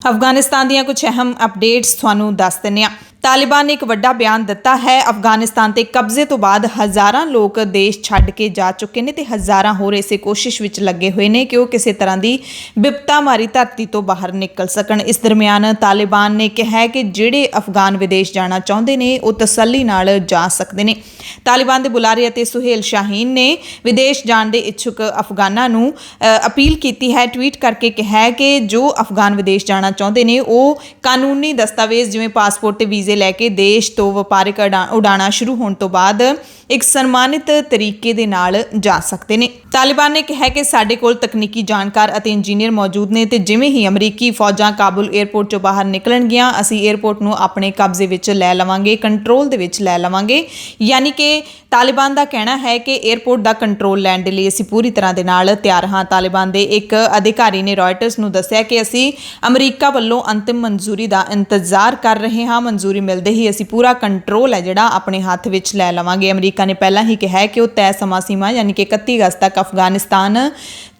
अफगानिस्तान ਦੀਆਂ कुछ अहम अपडेट्स ਤੁਹਾਨੂੰ ਦੱਸ ਦਿੰਦੇ ਹਾਂ। तालिबान ने एक वड्डा बयान दिता है। अफगानिस्तान के कब्जे तो बाद हज़ारां लोग देश छड्ड के जा चुके हैं ते हज़ारां होर इस कोशिश विच लगे हुए हैं कि वो किसी तरह की विपता मारी धरती तो बाहर निकल सकन। इस दरम्यान तालिबान ने कहा है कि जिहड़े अफगान विदेश जाना चाहुंदे ने वो तसल्ली नाल जा सकते हैं। तालिबान के बुलारे अते सुहेल शाहीन ने विदेश जाने के इच्छुक अफगानां नूं अपील की है। ट्वीट करके कहा है कि जो अफगान विदेश जाना चाहुंदे ने वो कानूनी दस्तावेज़ जिवें पासपोर्ट ते वीज़े लैके देश तो वपारिक उड़ाणा शुरू होने तो बाद एक सन्मानित तरीके दे नाल जा सकते हैं। तालिबान ने कहा कि साडे कोल तकनीकी जानकार अते इंजीनियर मौजूद ने ते जिवें ही अमरीकी फौजां काबुल एयरपोर्ट चों बाहर निकलणगियां असीं एयरपोर्ट नूं अपने कब्जे विच लै लवांगे, कंट्रोल दे विच लै लवांगे। यानी कि तालिबान का कहना है कि एयरपोर्ट का कंट्रोल लैण दे लई असीं पूरी तरह दे नाल तैयार हाँ। तालिबान के एक अधिकारी ने रॉयटर्स नूं दस्सिया कि असीं अमरीका वल्लों अंतिम मंजूरी का इंतजार कर रहे हाँ। मंजूरी मिलते ही असीं पूरा कंट्रोल है जिहड़ा अपने हत्थ विच लै लवांगे। अमरीका ने पहला ही कहा है कि वह तय समा सीमा यानी कि 31 अगस्त तक अफगानिस्तान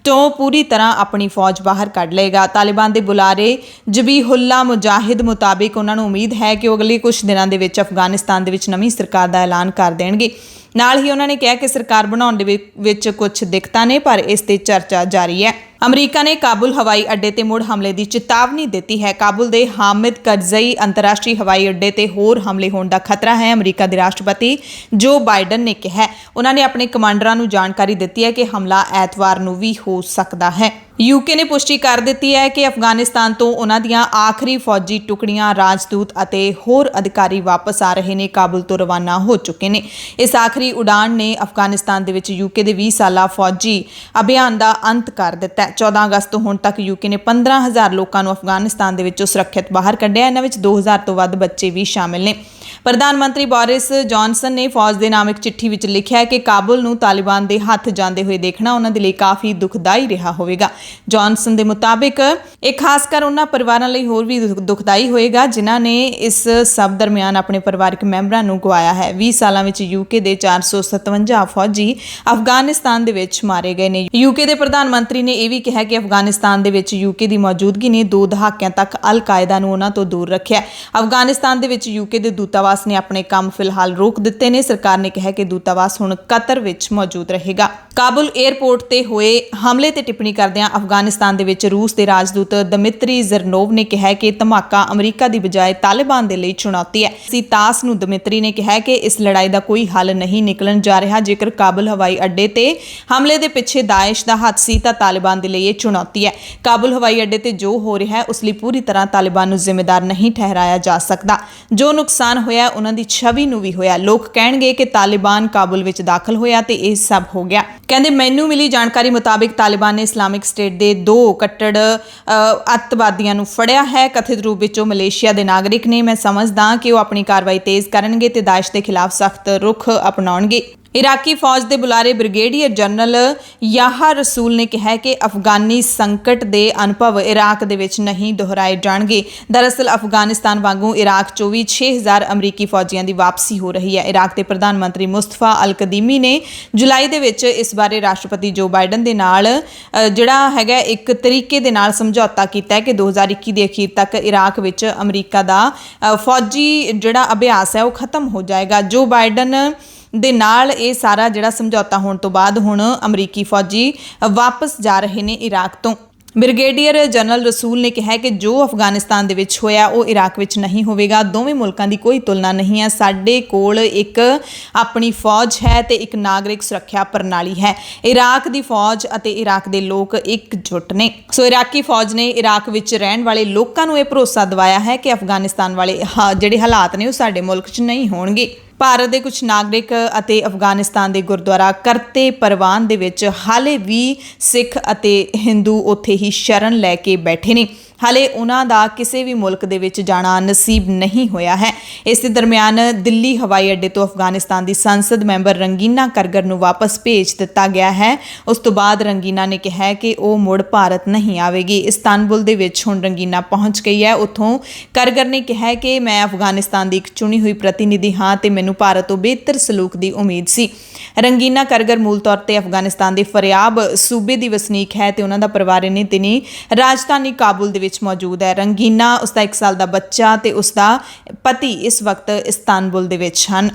तो पूरी तरह अपनी फौज बाहर कढ़ लेगा। तालिबान के बुलारे जबीहुल्ला मुजाहिद मुताबिक उन्होंने उम्मीद है कि अगले कुछ दिनों के विच अफगानिस्तान दे विच नवीं सरकार का ऐलान कर देणगे। नाल ही उन्होंने कहा कि सरकार बनाउण दे विच कुछ दिक्कतां ने पर इस ते चर्चा जारी है। अमरीका ने काबुल हवाई अड्डे ते मुड़ हमले की चेतावनी दी है। काबुल के हामिद करजई अंतरराष्ट्रीय हवाई अड्डे ते होर हमले होने का खतरा है। अमरीका के राष्ट्रपति जो बाइडन ने कहा उन्होंने अपने कमांडरां नूं जानकारी दी है कि हमला ऐतवार नूं भी हो सकता है। यूके ने पुष्टि कर दी है कि अफगानिस्तान तो उन्हां दियां आखिरी फौजी टुकड़ियां राजदूत अते होर अधिकारी वापस आ रहे हैं, काबुल तो रवाना हो चुके हैं। इस आखिरी उड़ान ने अफगानिस्तान दे विच यूके के 20 साला फौजी अभियान का अंत कर दिता है। 14 अगस्त तो हुण तक यूके ने 15,000 लोगों को अफगानिस्तान दे विचों सुरक्षित बाहर कढ़िया। इन्हां विच 2,000 तो वध बच्चे भी शामिल ने। प्रधानमंत्री बोरिस जॉनसन ने फौज के नाम एक चिट्ठी विच लिखिया है कि काबुल नूं तालिबान के हत्थ जाते हुए देखना उन्हां दे लई काफ़ी दुखदाई रहा होवेगा। जॉनसन के मुताबिक एक खासकर उन्हां परिवारां लई होर भी दुखदाई होएगा जिन्हां ने इस सब दरमियान अपने परिवारक मैंबरां नूं गवाया है। 20 सालां विच यूके के 457 फौजी अफगानिस्तान दे विच मारे गए ने। यूके के प्रधानमंत्री ने यह भी कहा कि अफगानिस्तान दे विच यूके की मौजूदगी ने 2 दहाकियां तक अल कायदा नूं उन्हां तो दूर रखिया। अफगानिस्तान दे विच यूके के दूतावास ने अपने काम फिलहाल रोक दिते ने। सरकार ने कहा कि दूतावास हुण कतर विच मौजूद रहेगा। काबुल एयरपोर्ट ते होए हमले ते टिप्पणी करदियां अफगानिस्तान दे विच रूस के राजदूत दमित्री जरनोव ने कहा कि धमाका अमरीका की बजाय तालिबान के लिए चुनौती है। सीतास नूं दमित्री ने कहा कि इस लड़ाई का कोई हल नहीं निकलन जा रहा। जेकर काबुल हवाई अड्डे ते हमले के पिछे दाइश का हथ सी तां तालिबान के लिए यह चुनौती है। काबुल हवाई अड्डे ते जो हो रहा है उस लिए पूरी तरह तालिबान नूं जिम्मेदार नहीं ठहराया जा सकता। जो नुकसान होया उन्हां दी छवि नूं भी होया। लोग कहणगे कि तालिबान काबुल विच दाखल होया ते इह सब हो गया। कहंदे मैनूं मिली जानकारी मुताबिक तालिबान ने इस्लामिक स्टेट के 2 कट्टड़ अतवादियों नूं फड़िया है। कथित रूप विच मलेशिया के नागरिक ने। मैं समझदा कि वो अपनी कार्रवाई तेज़ करनगे ते दाइश के खिलाफ सख्त रुख अपनाउणगे। इराकी फौज के बुलारे ब्रिगेडियर जनरल याहा रसूल ने कहा कि अफगानी संकट के अनुभव इराक दे विच नहीं दोहराए जाणगे। दरअसल अफगानिस्तान वांगू इराक चों भी 6,000 अमरीकी फौजियों की वापसी हो रही है। इराक के प्रधानमंत्री मुस्तफा अल कदीमी ने जुलाई दे विच इस बारे राष्ट्रपति जो बाइडन के नाल जिहड़ा हैगा एक तरीके दे नाल समझौता किया है कि 2021 के अखीर तक इराक विच अमरीका का फौजी जिहड़ा अभ्यास है वह खत्म हो जाएगा। जो बाइडन दे नाल ये सारा जिहड़ा समझौता होने तो बाद हुण अमरीकी फौजी वापस जा रहे हैं इराक तो। ब्रिगेडियर जनरल रसूल ने कहा कि जो अफगानिस्तान दे विच होया वो इराक विच नहीं होवेगा। दोवें मुल्कां दी कोई तुलना नहीं है। साडे कोल एक अपनी फौज है ते एक नागरिक सुरक्षा प्रणाली है। इराक दी फौज अते इराक दे लोग एकजुट ने। सो इराकी फौज ने इराक विच रहण वाले लोकां नूं इह भरोसा दिवाया है कि अफगानिस्तान वाले जिहड़े हालात ने वो साडे मुल्क च नहीं होणगे। भारत के कुछ नागरिक अते अफगानिस्तान के गुरुद्वारा करते परवान दे विच हाले भी सिख अते हिंदू उत्थे ही शरण लैके बैठे ने। हाले उन्हां दा किसी भी मुल्क दे विच जाना नसीब नहीं होया है। इस दरम्यान दिल्ली हवाई अड्डे तो अफगानिस्तान की संसद मैंबर रंगीना करगर नूं वापस भेज दिता गया है। उस तो बाद रंगीना ने कहा है कि वो मुड़ भारत नहीं आवेगी। इस्तानबुल दे विच हुण रंगीना पहुँच गई है। उत्थों करगर ने कहा है कि मैं अफगानिस्तान की एक चुनी हुई प्रतिनिधि हाँ ते मैनूं भारत तो बेहतर सलूक की उम्मीद सी। रंगीना करगर मूल तौर पर अफगानिस्तान के फरियाब सूबे की वसनीक है ते उन्हां दा परिवार इन्नी दिनी राजधानी काबुल दे ਵਿੱਚ ਮੌਜੂਦ ਹੈ। ਰੰਗੀਨਾ, ਉਸਦਾ 1 ਸਾਲ ਦਾ ਬੱਚਾ ਤੇ ਉਸਦਾ ਪਤੀ ਇਸ ਵਕਤ ਇਸਤਾਨਬੁਲ ਦੇ ਵਿੱਚ ਹਨ।